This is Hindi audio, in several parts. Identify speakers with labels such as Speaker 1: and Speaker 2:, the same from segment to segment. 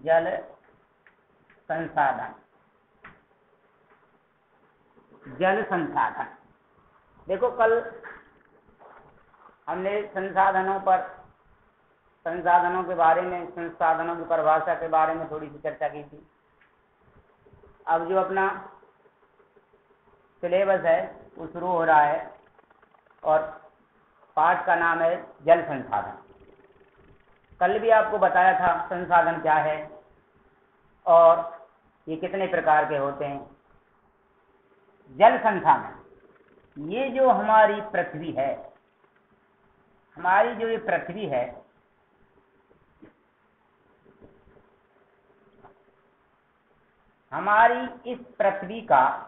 Speaker 1: जल संसाधन। जल संसाधन, देखो कल हमने संसाधनों के बारे में, संसाधनों की परिभाषा के बारे में थोड़ी सी चर्चा की थी। अब जो अपना सिलेबस है वो शुरू हो रहा है और पाठ का नाम है जल संसाधन। कल भी आपको बताया था संसाधन क्या है और ये कितने प्रकार के होते हैं। जल संसाधन, ये जो हमारी पृथ्वी है, हमारी जो ये पृथ्वी है, हमारी इस पृथ्वी का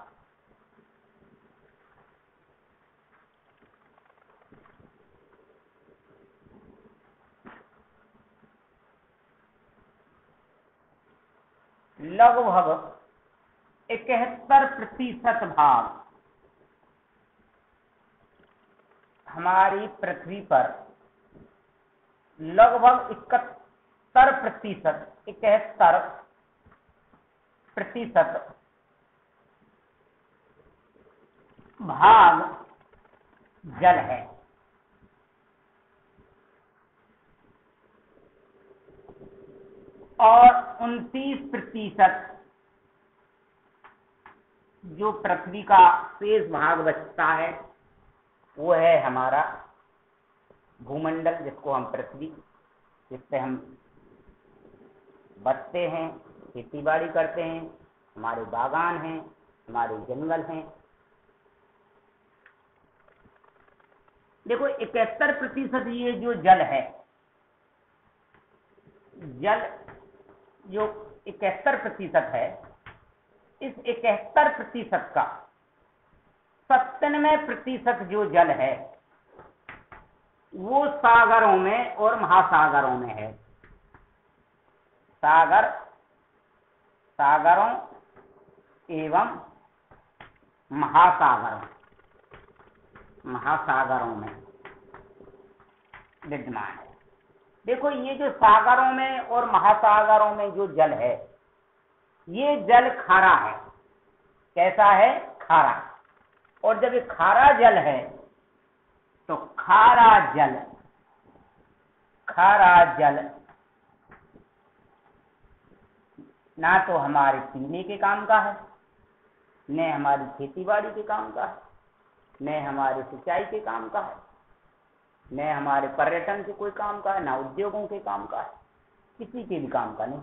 Speaker 1: लगभग 71% भाग, हमारी पृथ्वी पर लगभग 71% भाग जल है। और 29% जो पृथ्वी का शेष भाग बचता है वो है हमारा भूमंडल, जिसको हम पृथ्वी, जिससे हम बसते हैं, खेती बाड़ी करते हैं, हमारे बागान हैं, हमारे जंगल हैं। देखो 71% ये जो जल है, जल जो 71% है, इस 71% का 97% जो जल है वो सागरों में और महासागरों में है। सागरों एवं महासागरों में विद्यमान है। देखो ये जो सागरों में और महासागरों में जो जल है, ये जल खारा है। कैसा है? खारा। और जब ये खारा जल है तो खारा जल ना तो हमारे पीने के काम का है, न हमारी खेती बाड़ी के काम का है, न हमारे सिंचाई के काम का है, न हमारे पर्यटन के कोई काम का है, न उद्योगों के काम का है, किसी के भी काम का नहीं।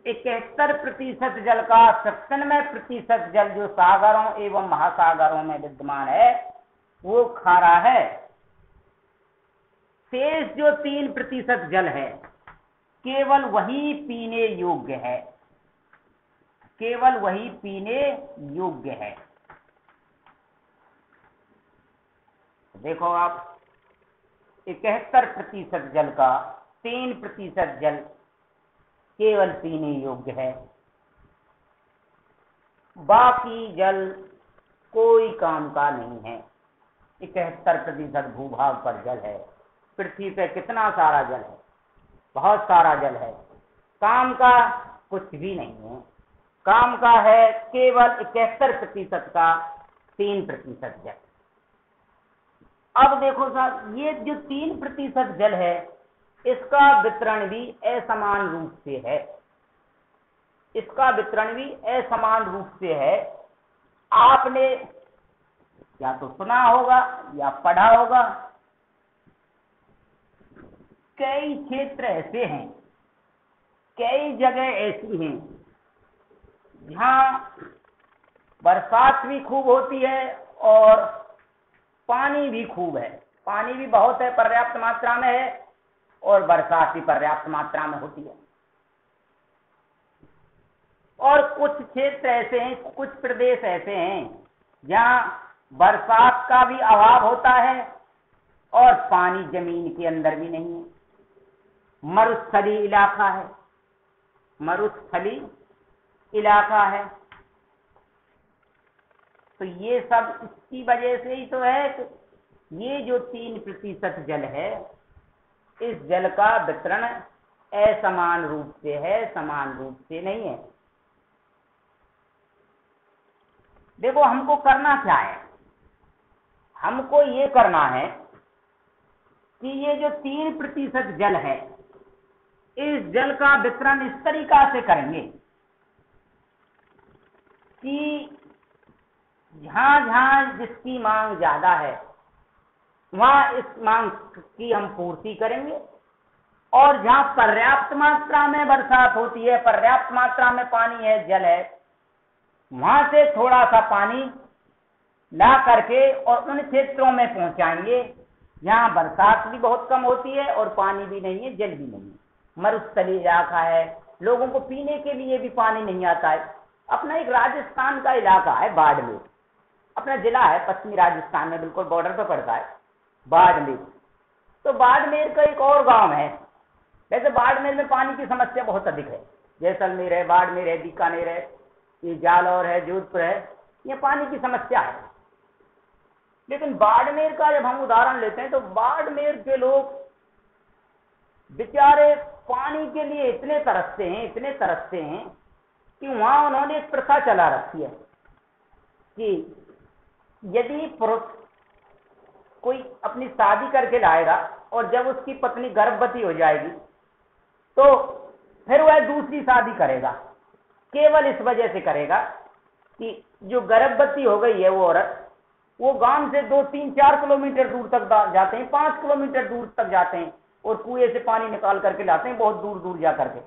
Speaker 1: 71% जल का 97% जल जो सागरों एवं महासागरों में विद्यमान है वो खारा है। शेष जो 3% जल है केवल वही पीने योग्य है, केवल वही पीने योग्य है। देखो आप 71% जल का 3% जल केवल पीने योग्य है, बाकी जल कोई काम का नहीं है। 71% भूभाग पर जल है। पृथ्वी पे कितना सारा जल है, बहुत सारा जल है, काम का कुछ भी नहीं है। काम का है केवल 71% का 3% जल। अब देखो साहब, ये जो 3% जल है इसका वितरण भी असमान रूप से है। इसका वितरण भी असमान रूप से है। आपने या तो सुना होगा या पढ़ा होगा, कई क्षेत्र ऐसे हैं, कई जगह ऐसी हैं जहां बरसात भी खूब होती है और पानी भी खूब है। पानी भी बहुत है, पर्याप्त मात्रा में है, और बरसात भी पर्याप्त मात्रा में होती है। और कुछ क्षेत्र ऐसे हैं, कुछ प्रदेश ऐसे हैं जहां बरसात का भी अभाव होता है और पानी जमीन के अंदर भी नहीं है। मरुस्थली इलाका है, मरुस्थली इलाका है। तो ये सब इसकी वजह से ही तो है कि ये जो 3% जल है, इस जल का वितरण असमान रूप से है, समान रूप से नहीं है। देखो हमको करना क्या है, हमको ये करना है कि ये जो 3% जल है, इस जल का वितरण इस तरीका से करेंगे कि जहां जहां जिसकी मांग ज्यादा है वहां इस मांग की हम पूर्ति करेंगे, और जहां पर्याप्त मात्रा में बरसात होती है, पर्याप्त मात्रा में पानी है, जल है, वहां से थोड़ा सा पानी ला करके और उन क्षेत्रों में पहुंचाएंगे जहां बरसात भी बहुत कम होती है और पानी भी नहीं है, जल भी नहीं है, मरुस्थलीय इलाका है, लोगों को पीने के लिए भी पानी नहीं आता है। अपना एक राजस्थान का इलाका है बाड़मेर, अपना जिला है पश्चिमी राजस्थान में, बिल्कुल बॉर्डर पर पड़ता है बाड़मेर। तो बाड़मेर का एक और गांव है, वैसे बाड़मेर में पानी की समस्या बहुत अधिक है, जैसलमेर है, बाड़मेर है, बीकानेर है, ये जालौर है, जोधपुर है, ये पानी की समस्या है। लेकिन बाड़मेर का जब हम उदाहरण लेते हैं तो बाड़मेर के लोग बेचारे पानी के लिए इतने तरसते हैं कि वहां उन्होंने एक प्रथा चला रखी है कि यदि पुरुष कोई अपनी शादी करके लाएगा और जब उसकी पत्नी गर्भवती हो जाएगी तो फिर वह दूसरी शादी करेगा, केवल इस वजह से करेगा कि जो गर्भवती हो गई है वो औरत, वो गांव से 2-3-4 किलोमीटर दूर तक जाते हैं, 5 किलोमीटर दूर तक जाते हैं और कुएं से पानी निकाल करके लाते हैं, बहुत दूर दूर जा करके।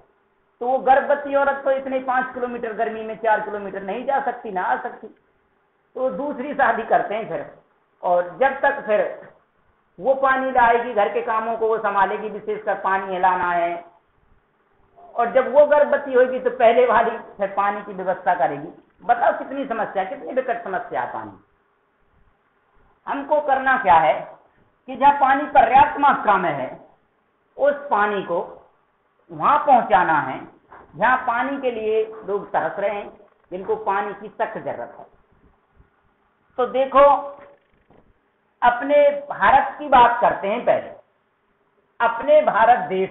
Speaker 1: तो वो गर्भवती औरत तो इतने 5 किलोमीटर गर्मी में 4 किलोमीटर नहीं जा सकती, ना आ सकती, तो दूसरी शादी करते हैं फिर। और जब तक फिर वो पानी लाएगी, घर के कामों को वो संभालेगी, विशेषकर पानी हिलाना है, और जब वो गर्भवती होगी तो पहले वाली फिर पानी की व्यवस्था करेगी। बताओ कितनी समस्या, कितनी विकट समस्या है पानी। हमको करना क्या है कि जहां पानी पर्याप्त मात्रा में है उस पानी को वहां पहुंचाना है जहां पानी के लिए लोग तरस रहे हैं, जिनको पानी की सख्त जरूरत है। तो देखो अपने भारत की बात करते हैं पहले। अपने भारत देश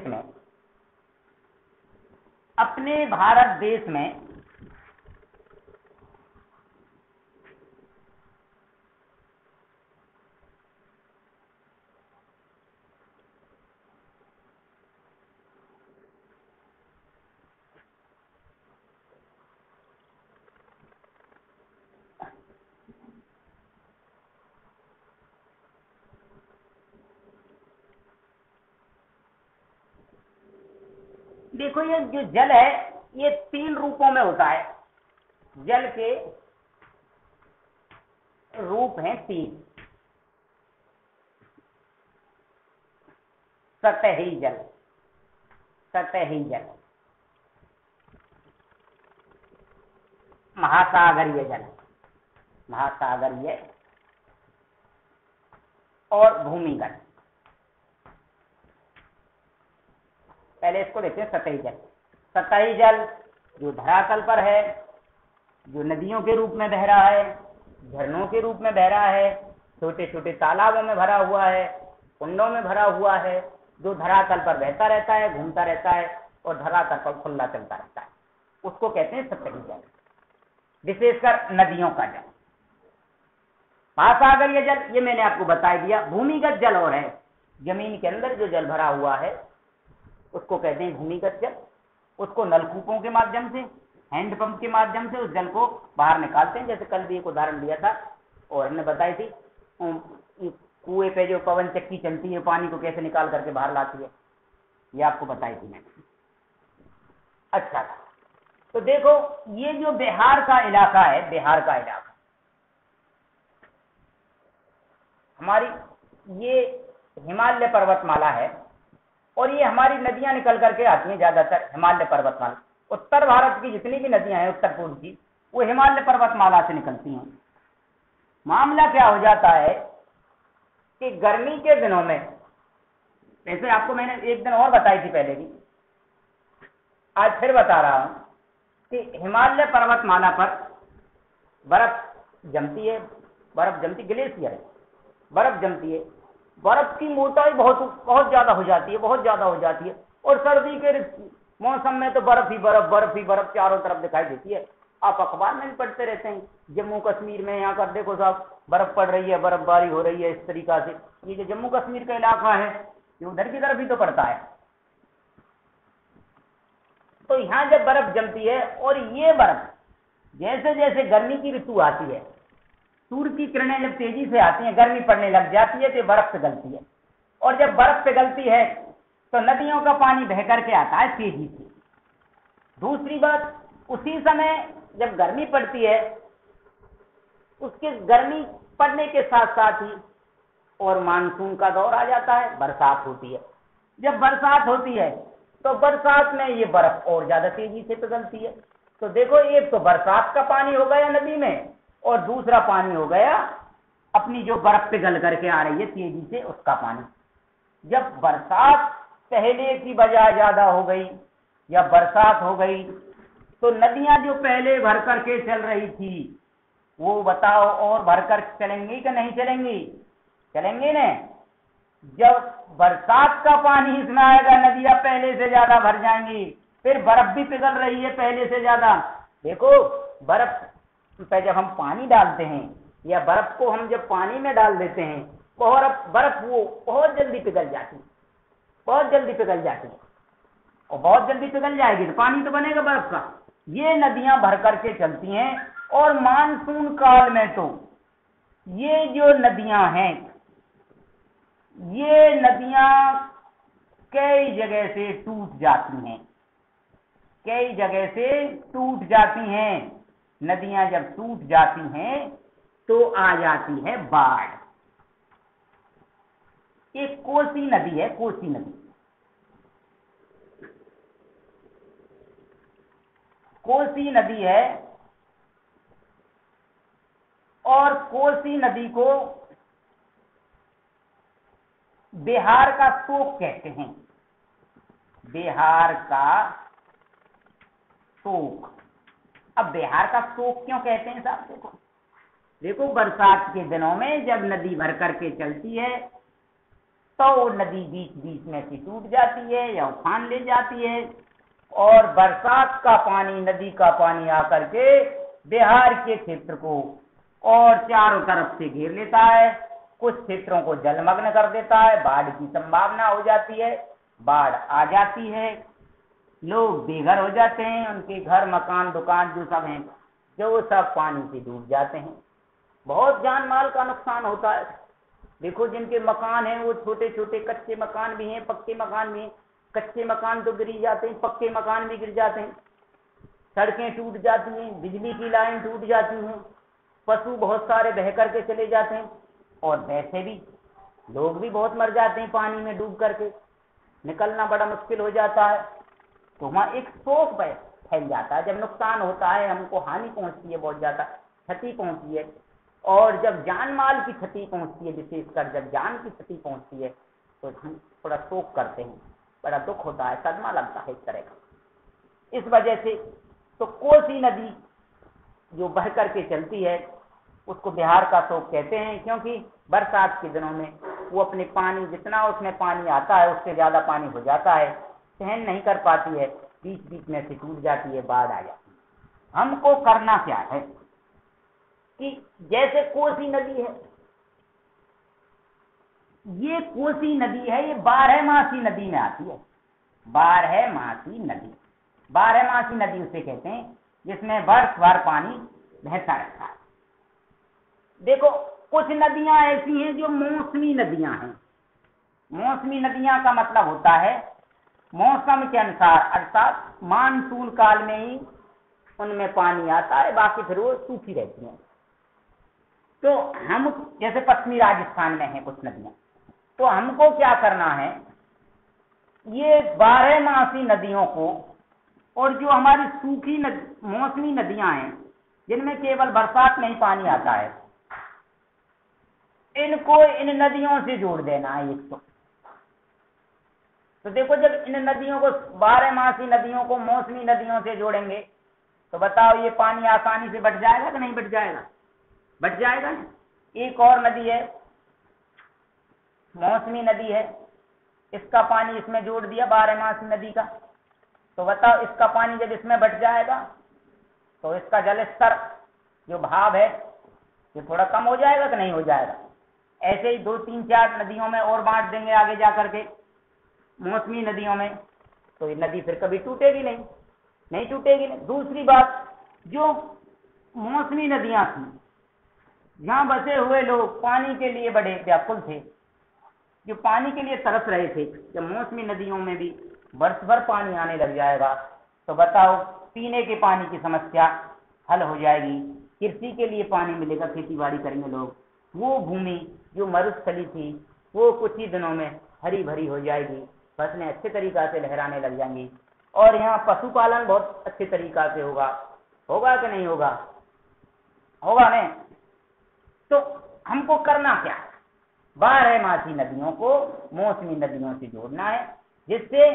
Speaker 1: में देखो ये जो जल है ये 3 रूपों में होता है। जल के रूप हैं 3। सतही जल, महासागरीय जल, और भूमिगत। पहले इसको देखते हैं सतही जल। सतही जल जो धरातल पर है, जो नदियों के रूप में बह रहा है, झरनों के रूप में बह रहा है, छोटे छोटे तालाबों में भरा हुआ है, कुंडों में भरा हुआ है, जो धरातल पर बहता रहता है, घूमता रहता है और धरातल पर खुला चलता रहता है, उसको कहते हैं सतही जल, विशेषकर नदियों का जल। महासागरीय जल ये मैंने आपको बता दिया। भूमिगत जल और है, जमीन के अंदर जो जल भरा हुआ है उसको कहते हैं भूमिगत जल। उसको नलकूपों के माध्यम से, हैंडपंप के माध्यम से उस जल को बाहर निकालते हैं। जैसे कल भी एक उदाहरण दिया था और हमने बताई थी, कुएं पे जो पवन चक्की चलती है पानी को कैसे निकाल करके बाहर लाती है, ये आपको बताई थी मैंने। अच्छा, तो देखो ये जो बिहार का इलाका है, हमारी ये हिमालय पर्वतमाला है और ये हमारी नदियां निकल करके आती हैं ज्यादातर हिमालय पर्वतमाला। उत्तर भारत की जितनी भी नदियां हैं उत्तर पूर्व की, वो हिमालय पर्वतमाला से निकलती हैं। मामला क्या हो जाता है कि गर्मी के दिनों में, वैसे आपको मैंने एक दिन और बताई थी पहले भी, आज फिर बता रहा हूं कि हिमालय पर्वतमाला पर बर्फ जमती है, बर्फ जमती, ग्लेशियर है, बर्फ जमती है, बर्फ की मोटाई बहुत बहुत ज्यादा हो जाती है, बहुत ज्यादा हो जाती है, और सर्दी के मौसम में तो बर्फ ही बर्फ, बर्फ ही बर्फ चारों तरफ दिखाई देती है। आप अखबार में भी पढ़ते रहते हैं, जम्मू कश्मीर में यहाँ कर देखो साहब बर्फ पड़ रही है, बर्फबारी हो रही है, इस तरीका से। ये जो जम्मू कश्मीर का इलाका है ये उधर की तरफ ही तो पड़ता है। तो यहाँ जब बर्फ जमती है, और ये बर्फ जैसे जैसे गर्मी की ऋतु आती है, सूर्य की किरणें जब तेजी से आती हैं, गर्मी पड़ने लग जाती है, तो बर्फ पिघलती है, और जब बर्फ पिघलती है तो नदियों का पानी बह करके आता है तेजी से। दूसरी बात, उसी समय जब गर्मी पड़ती है, उसके गर्मी पड़ने के साथ साथ ही और मानसून का दौर आ जाता है, बरसात होती है। जब बरसात होती है तो बरसात में ये बर्फ और ज्यादा तेजी से पिघलती है। तो देखो, एक तो बरसात का पानी हो गया नदी में, और दूसरा पानी हो गया अपनी जो बर्फ पिघल करके आ रही है तेजी से, उसका पानी। जब बरसात पहले की बजाय ज्यादा हो गई या बरसात हो गई, तो नदियां जो पहले भर करके चल रही थी, वो बताओ और भर कर चलेंगी कि नहीं चलेंगी? चलेंगी न। जब बरसात का पानी इसमें आएगा, नदियां पहले से ज्यादा भर जाएंगी, फिर बर्फ भी पिघल रही है पहले से ज्यादा। देखो, बर्फ पे जब हम पानी डालते हैं, या बर्फ को हम जब पानी में डाल देते हैं, बर्फ वो बहुत जल्दी पिघल जाती है, बहुत जल्दी पिघल जाती है, और बहुत जल्दी पिघल जाएगी तो पानी तो बनेगा बर्फ का। ये नदियां भर करके चलती हैं, और मानसून काल में तो ये जो नदियां हैं, ये नदियां कई जगह से टूट जाती हैं, कई जगह से टूट जाती हैं। नदियां जब टूट जाती हैं तो आ जाती है बाढ़। एक कोसी नदी है, कोसी नदी, कोसी नदी है, और कोसी नदी को बिहार का शोक कहते हैं, बिहार का शोक। अब बिहार का शोक क्यों कहते हैं साहब? देखो देखो, बरसात के दिनों में जब नदी भर करके चलती है, तो नदी बीच बीच में से टूट जाती है या उफान ले जाती है, और बरसात का पानी, नदी का पानी आकर के बिहार के क्षेत्र को और चारों तरफ से घेर लेता है, कुछ क्षेत्रों को जलमग्न कर देता है, बाढ़ की संभावना हो जाती है, बाढ़ आ जाती है, लोग बेघर हो जाते हैं, उनके घर मकान दुकान जो सब हैं, जो सब पानी से डूब जाते हैं, बहुत जान माल का नुकसान होता है। देखो, जिनके मकान हैं वो छोटे छोटे कच्चे मकान भी हैं, पक्के मकान भी हैं, कच्चे मकान तो गिर जाते हैं, पक्के मकान भी गिर जाते हैं, सड़कें टूट जाती हैं, बिजली की लाइन टूट जाती हैं, पशु बहुत सारे बह करके चले जाते हैं, और वैसे भी लोग भी बहुत मर जाते हैं पानी में डूब करके, निकलना बड़ा मुश्किल हो जाता है। तो वहाँ एक शोक फैल जाता है, जब नुकसान होता है, हमको हानि पहुंचती है, बहुत ज्यादा क्षति पहुंचती है, और जब जान माल की क्षति पहुंचती है, विशेषकर जब जान की क्षति पहुंचती है, तो हम थोड़ा शोक करते हैं, बड़ा दुख होता है, सदमा लगता है इस तरह का। इस वजह से तो कोसी नदी जो बह करके चलती है, उसको बिहार का शोक कहते हैं, क्योंकि बरसात के दिनों में वो अपने पानी, जितना उसमें पानी आता है उससे ज्यादा पानी हो जाता है, सहन नहीं कर पाती है, बीच बीच में से टूट जाती है, बाढ़ आ जाती है। हमको करना क्या है कि जैसे कोसी नदी है, ये कोसी नदी है, ये बारहमासी नदी में आती है, बारहमासी नदी, बारहमासी नदी उसे कहते हैं जिसमें वर्ष भर पानी बहता रहता है। देखो, कुछ नदियां ऐसी हैं जो मौसमी नदियां हैं। मौसमी नदियां का मतलब होता है मौसम के अनुसार, अर्थात मानसून काल में ही उनमें पानी आता है, बाकी फिर वो सूखी रहती हैं। तो हम जैसे पश्चिमी राजस्थान में हैं कुछ नदियां, तो हमको क्या करना है, ये बारहमासी नदियों को, और जो हमारी सूखी मौसमी नदियां हैं जिनमें केवल बरसात में ही पानी आता है, इनको इन नदियों से जोड़ देना है एक तो देखो, जब इन नदियों को, बारहमासी नदियों को मौसमी नदियों से जोड़ेंगे, तो बताओ ये पानी आसानी से बट जाएगा कि नहीं बट जाएगा? बट जाएगा ना। एक और नदी है, मौसमी नदी है, इसका पानी इसमें जोड़ दिया, 12मासी नदी का, तो बताओ इसका पानी जब इसमें बट जाएगा तो इसका जल स्तर जो भाव है ये थोड़ा कम हो जाएगा कि नहीं हो जाएगा? ऐसे ही 2, 3, 4 नदियों में और बांट देंगे आगे जा करके, मौसमी नदियों में, तो ये नदी फिर कभी टूटेगी नहीं, नहीं टूटेगी नहीं। दूसरी बात, जो मौसमी नदियां थी, जहां बसे हुए लोग पानी के लिए बड़े व्याकुल थे, जो पानी के लिए तरस रहे थे, जब मौसमी नदियों में भी वर्ष भर पानी आने लग जाएगा तो बताओ पीने के पानी की समस्या हल हो जाएगी, कृषि के लिए पानी मिलेगा, खेती बाड़ी करेंगे लोग, वो भूमि जो मरुस्थली थी वो कुछ ही दिनों में हरी भरी हो जाएगी, फसलें अच्छे तरीका से लहराने लग जाएंगी, और यहाँ पशुपालन बहुत अच्छे तरीका से होगा। होगा कि नहीं होगा? होगा नहीं? तो हमको करना क्या? 12मासी नदियों को मौसमी नदियों से जोड़ना है, जिससे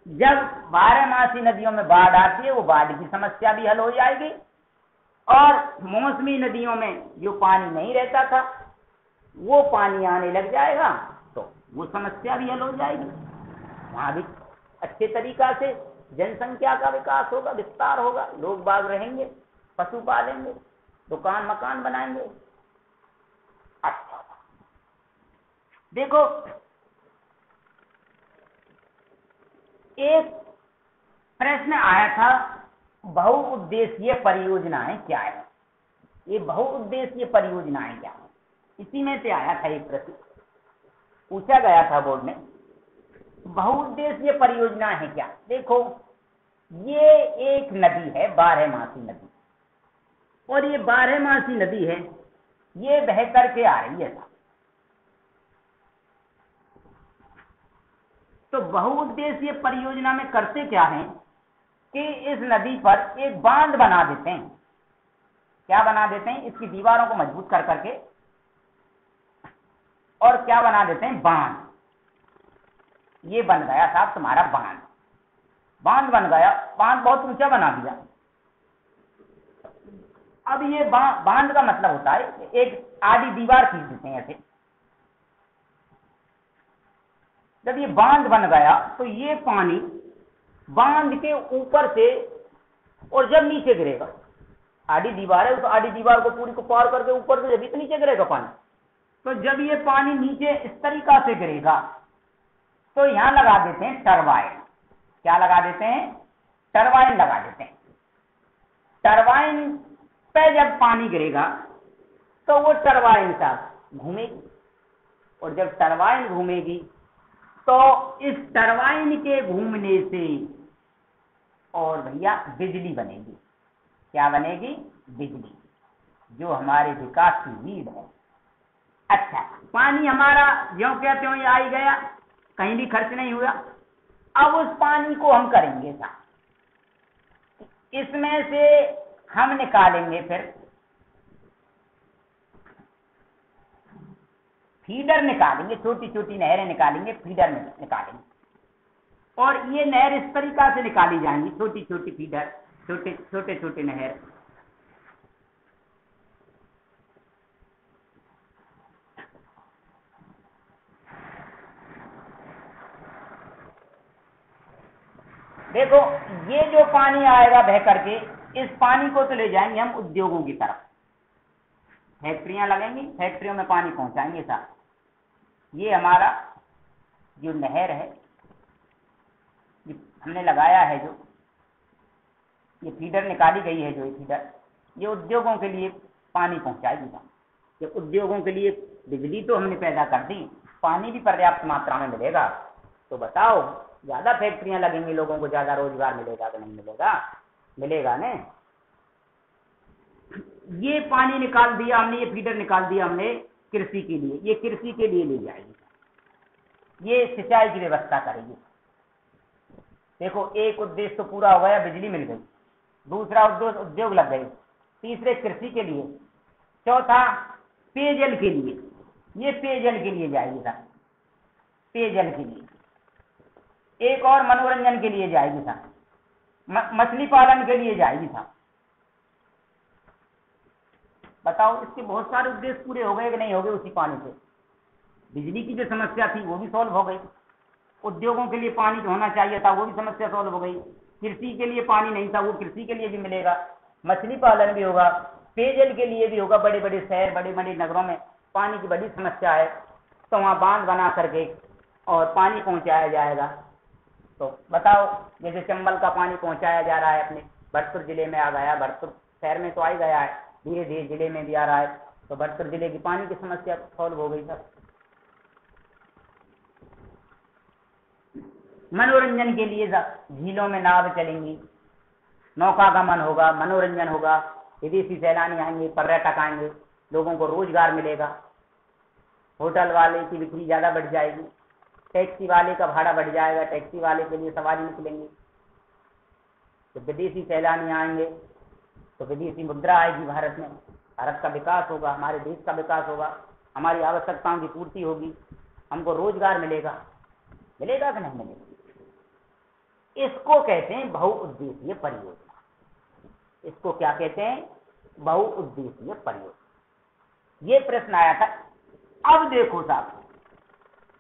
Speaker 1: जब 12मासी नदियों में बाढ़ आती है वो बाढ़ की समस्या भी हल हो जाएगी, और मौसमी नदियों में जो पानी नहीं रहता था वो पानी आने लग जाएगा तो वो समस्या भी हल हो जाएगी। वहां भी अच्छे तरीका से जनसंख्या का विकास होगा, विस्तार होगा, लोग बाग रहेंगे, पशु पालेंगे, दुकान मकान बनाएंगे। अच्छा, देखो एक प्रश्न आया था, बहुउद्देशीय परियोजनाएं क्या है? ये बहुउद्देशीय परियोजनाएं क्या है? इसी में से आया था एक प्रश्न, पूछा गया था बोर्ड में, बहुउद्देशीय परियोजनाएं है क्या? देखो ये एक नदी है, 12मासी नदी, और ये 12मासी नदी है, ये बह करके आ रही है। तो बहुउद्देशीय परियोजना में करते क्या है कि इस नदी पर एक बांध बना देते हैं। क्या बना देते हैं? इसकी दीवारों को मजबूत कर करके, और क्या बना देते हैं? बांध। ये बन गया साहब तुम्हारा बांध, बांध बन गया, बांध बहुत ऊंचा बना दिया। अब ये बांध का मतलब होता है एक आधी दीवार खींच देते हैं ऐसे। जब ये बांध बन गया तो ये पानी बांध के ऊपर से, और जब नीचे गिरेगा, आधी दीवार है, उस आधी दीवार को पूरी को पार करके ऊपर से जब इतने नीचे गिरेगा पानी, तो जब ये पानी नीचे इस तरीका से गिरेगा तो यहां लगा देते हैं टरबाइन। क्या लगा देते हैं? टरबाइन लगा देते हैं। टरबाइन पे जब पानी गिरेगा तो वो टरबाइन साहब घूमेगी, और जब टरबाइन घूमेगी तो इस टरबाइन के घूमने से और भैया बिजली बनेगी। क्या बनेगी? बिजली, जो हमारे विकास की नींव है। अच्छा, पानी हमारा ज्यों क्या त्यों ही आ ही गया, कहीं भी खर्च नहीं हुआ। अब उस पानी को हम करेंगे साहब, इसमें से हम निकालेंगे, फिर फीडर निकालेंगे, छोटी छोटी नहरें निकालेंगे, फीडर में निकालेंगे, और ये नहर इस तरीका से निकाली जाएंगी, छोटी छोटी फीडर, छोटे छोटे नहर। देखो ये जो पानी आएगा बह करके, इस पानी को तो ले जाएंगे हम उद्योगों की तरफ, फैक्ट्रियां लगेंगी, फैक्ट्रियों में पानी पहुंचाएंगे साहब। ये हमारा जो नहर है, ये हमने लगाया है, जो ये फीडर निकाली गई है, जो ये फीडर, ये उद्योगों के लिए पानी पहुंचाएगी साहब। ये उद्योगों के लिए बिजली तो हमने पैदा कर दी, पानी भी पर्याप्त मात्रा में मिलेगा। तो बताओ ज्यादा फैक्ट्रियां लगेंगी, लोगों को ज्यादा रोजगार मिलेगा कि नहीं मिलेगा? मिलेगा ने। ये पानी निकाल दिया हमने, ये फीडर निकाल दिया हमने कृषि के लिए, ये कृषि के लिए ले जाएगी, ये सिंचाई की व्यवस्था करेगी। देखो एक उद्देश्य तो पूरा हो गया, बिजली मिल गई, दूसरा उद्देश्य उद्योग लग गए, तीसरे कृषि के लिए, चौथा पेयजल के लिए, ये पेयजल के लिए जाएगी साहब, पेयजल के लिए। एक और मनोरंजन के लिए जाएगी साहब, मछली पालन के लिए जाएगी साहब, बताओ, इसके बहुत सारे उद्देश्य पूरे हो गए कि नहीं हो गए उसी पानी से। बिजली की जो समस्या थी वो भी सॉल्व हो गई, उद्योगों के लिए पानी जो होना चाहिए था वो भी समस्या सॉल्व हो गई, कृषि के लिए पानी नहीं था वो कृषि के लिए भी मिलेगा, मछली पालन भी होगा, पेयजल के लिए भी होगा। बड़े बड़े शहर, बड़े बड़े नगरों में पानी की बड़ी समस्या है, तो वहाँ बांध बना करके और पानी पहुँचाया जाएगा। तो बताओ, जैसे चंबल का पानी पहुँचाया जा रहा है, अपने भरतपुर जिले में आ गया, भरतपुर शहर में तो आ ही गया है, धीरे धीरे जिले में भी आ रहा है, तो भरतपुर जिले की पानी की समस्या सॉल्व हो गई सर। मनोरंजन के लिए झीलों में नाव चलेंगी, नौकागमन होगा, मनोरंजन होगा, विदेशी सैलानी आएंगे, पर्यटक आएंगे, लोगों को रोजगार मिलेगा, होटल वाले की बिक्री ज्यादा बढ़ जाएगी, टैक्सी वाले का भाड़ा बढ़ जाएगा, टैक्सी वाले के लिए सवारी निकलेंगी, तो विदेशी सैलानी आएंगे तो विदेशी मुद्रा आएगी भारत में, भारत का विकास होगा, हमारे देश का विकास होगा, हमारी आवश्यकताओं की पूर्ति होगी, हमको रोजगार मिलेगा। मिलेगा कि नहीं मिलेगा? इसको कहते हैं बहुउद्देशीय परियोजना। इसको क्या कहते हैं? बहुउद्देशीय परियोजना। ये प्रश्न आया था। अब देखो साहब,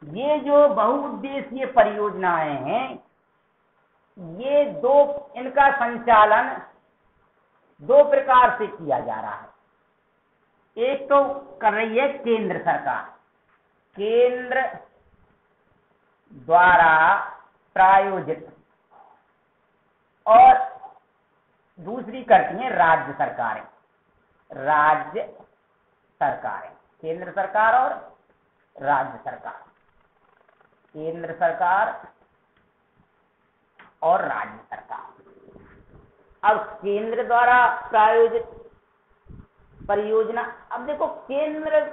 Speaker 1: ये जो बहुउद्देशीय परियोजनाएं हैं, ये इनका संचालन दो प्रकार से किया जा रहा है। एक तो कर रही है केंद्र सरकार, केंद्र द्वारा प्रायोजित, और दूसरी करती हैं राज्य सरकारें। राज्य सरकारें, केंद्र सरकार और राज्य सरकार, केंद्र सरकार और राज्य सरकार। अब केंद्र द्वारा प्रायोजित परियोजना, अब देखो केंद्र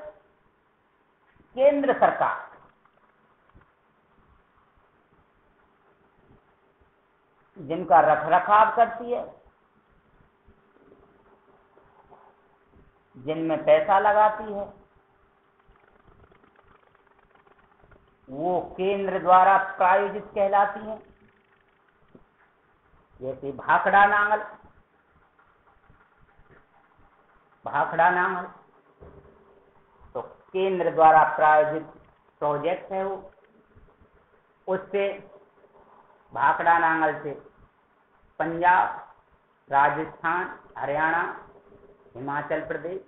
Speaker 1: सरकार जिनका रखरखाव करती है, जिनमें पैसा लगाती है, वो केंद्र द्वारा प्रायोजित कहलाती हैं। जैसे भाखड़ा नांगल, भाखड़ा नांगल तो केंद्र द्वारा प्रायोजित प्रोजेक्ट है वो। उससे भाखड़ा नांगल से पंजाब, राजस्थान, हरियाणा, हिमाचल प्रदेश,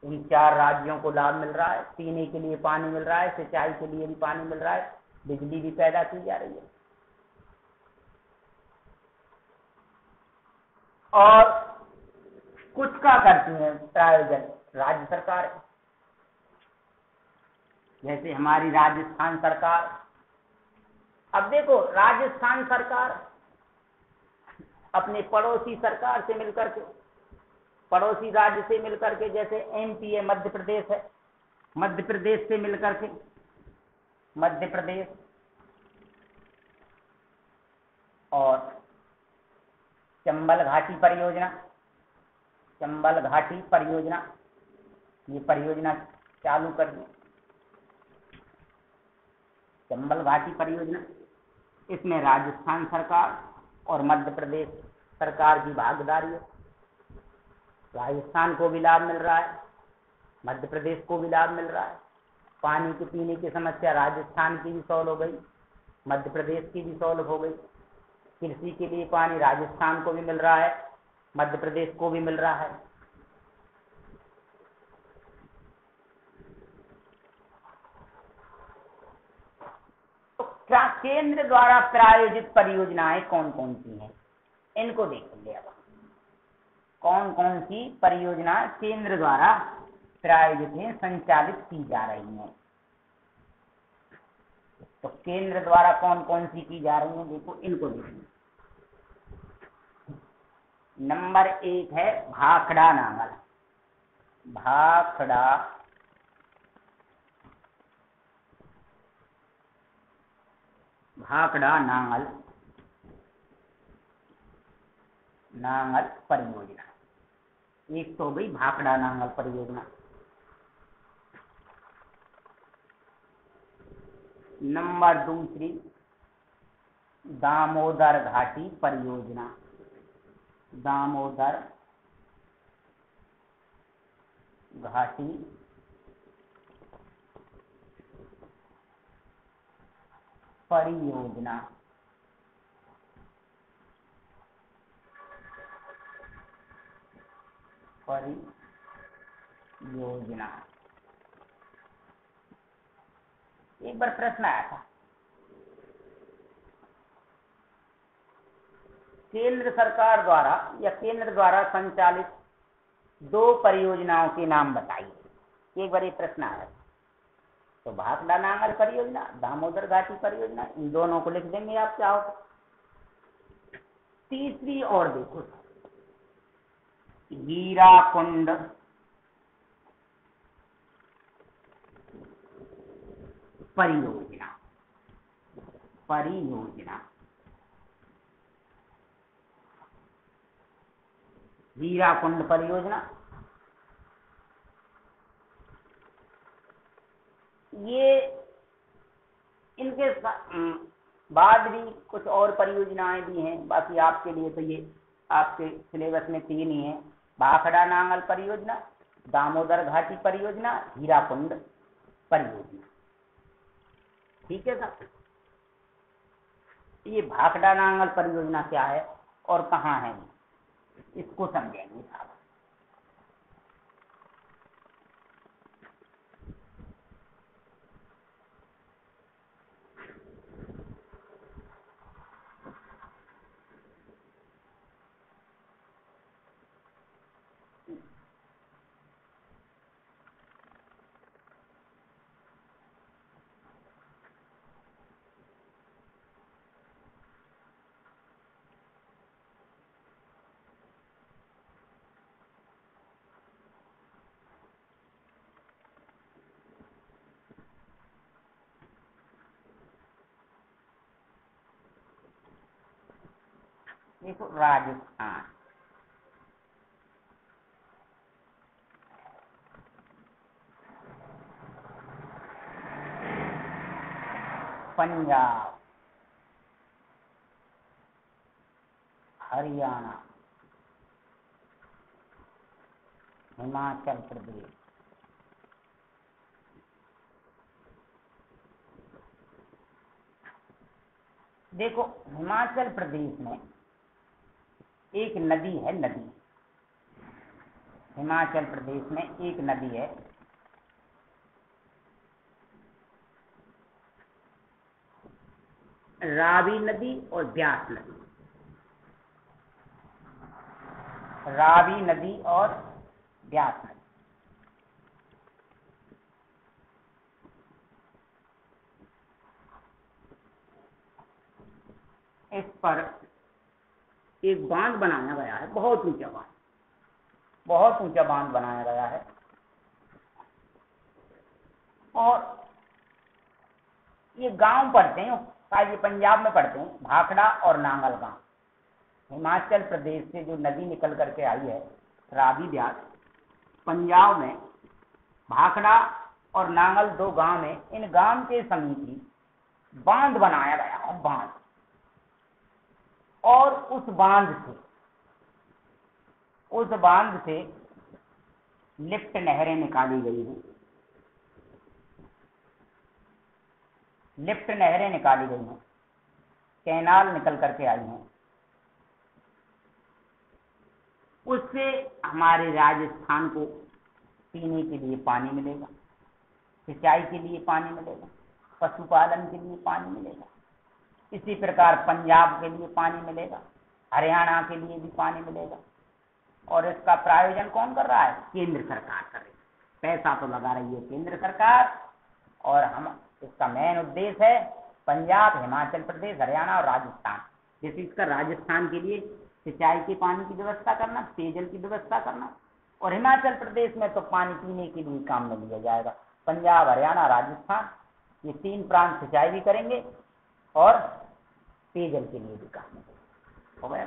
Speaker 1: इन 4 राज्यों को लाभ मिल रहा है। पीने के लिए पानी मिल रहा है, सिंचाई के लिए भी पानी मिल रहा है, बिजली भी पैदा की जा रही है। और कुछ का करती है प्रायोजन राज्य सरकार, जैसे हमारी राजस्थान सरकार। अब देखो, राजस्थान सरकार अपने पड़ोसी सरकार से मिलकर के, पड़ोसी राज्य से मिलकर के, जैसे एमपी है, मध्य प्रदेश है, मध्य प्रदेश से मिलकर के, मध्य प्रदेश और चंबल घाटी परियोजना, चंबल घाटी परियोजना, ये परियोजना चालू कर दी, चंबल घाटी परियोजना। इसमें राजस्थान सरकार और मध्य प्रदेश सरकार की भागीदारी है। राजस्थान को भी लाभ मिल रहा है, मध्य प्रदेश को भी लाभ मिल रहा है। पानी की, पीने की समस्या राजस्थान की भी सॉल्व हो गई, मध्य प्रदेश की भी सॉल्व हो गई। कृषि के लिए पानी राजस्थान को भी मिल रहा है, मध्य प्रदेश को भी मिल रहा है। तो क्या केंद्र द्वारा प्रायोजित परियोजनाएं कौन कौन सी हैं, इनको देखेंगे। अब कौन कौन सी परियोजना केंद्र द्वारा प्रायोजित हैं, संचालित की जा रही हैं। तो केंद्र द्वारा कौन कौन सी की जा रही हैं, देखो इनको देखेंगे। नंबर 1 है भाखड़ा नांगल। भाखड़ा नांगल परियोजना। एक तो गई भाखड़ा नांगल परियोजना। नंबर 2 दामोदर घाटी परियोजना। दामोदर घाटी परियोजना। एक बार प्रश्न आया था, केंद्र सरकार द्वारा या केंद्र द्वारा संचालित 2 परियोजनाओं के नाम बताइए। एक बार ये प्रश्न आया था, तो भाखड़ा नांगल परियोजना, दामोदर घाटी परियोजना, इन दोनों को लिख देंगे आप चाहो तो। तीसरी और देखो, हीराकुंड परियोजना। हीराकुंड परियोजना, ये इनके बाद भी कुछ और परियोजनाएं भी हैं। बाकी आपके लिए तो ये आपके सिलेबस में 3 ही हैं, भाखड़ा नांगल परियोजना, दामोदर घाटी परियोजना, हीराकुंड परियोजना। ठीक है सर। ये भाखड़ा नांगल परियोजना क्या है और कहाँ है, इसको समझेंगे साहब। देखो, राजस्थान, पंजाब, हरियाणा, हिमाचल प्रदेश, देखो हिमाचल प्रदेश में एक नदी है, हिमाचल प्रदेश में एक नदी है, रावी नदी और ब्यास नदी। रावी नदी और ब्यास नदी। इस पर एक बांध बनाया गया है, बहुत ऊंचा बांध बनाया गया है। और ये गांव पड़ते हैं, शायद ये पंजाब में पड़ते हैं, भाखड़ा और नांगल गांव। हिमाचल प्रदेश से जो नदी निकल करके आई है, रावी ब्यास, पंजाब में भाखड़ा और नांगल 2 गांव में, इन गांव के समीप ही बांध बनाया गया है, बांध। और उस बांध से लिफ्ट नहरें निकाली गई हैं, कैनाल निकल करके आई हैं। उससे हमारे राजस्थान को पीने के लिए पानी मिलेगा, सिंचाई के लिए पानी मिलेगा, पशुपालन के लिए पानी मिलेगा। इसी प्रकार पंजाब के लिए पानी मिलेगा, हरियाणा के लिए भी पानी मिलेगा। और इसका प्रायोजन कौन कर रहा है? केंद्र सरकार कर रही है। पैसा तो लगा रही है केंद्र सरकार, और हम इसका मेन उद्देश्य है पंजाब, हिमाचल प्रदेश, हरियाणा और राजस्थान। जैसे इसका राजस्थान के लिए सिंचाई के पानी की व्यवस्था करना, पेयजल की व्यवस्था करना, और हिमाचल प्रदेश में तो पानी पीने के लिए काम में लिया जाएगा। पंजाब, हरियाणा, राजस्थान, ये 3 प्रांत सिंचाई भी करेंगे और पेयजल के लिए भी काम हो गया।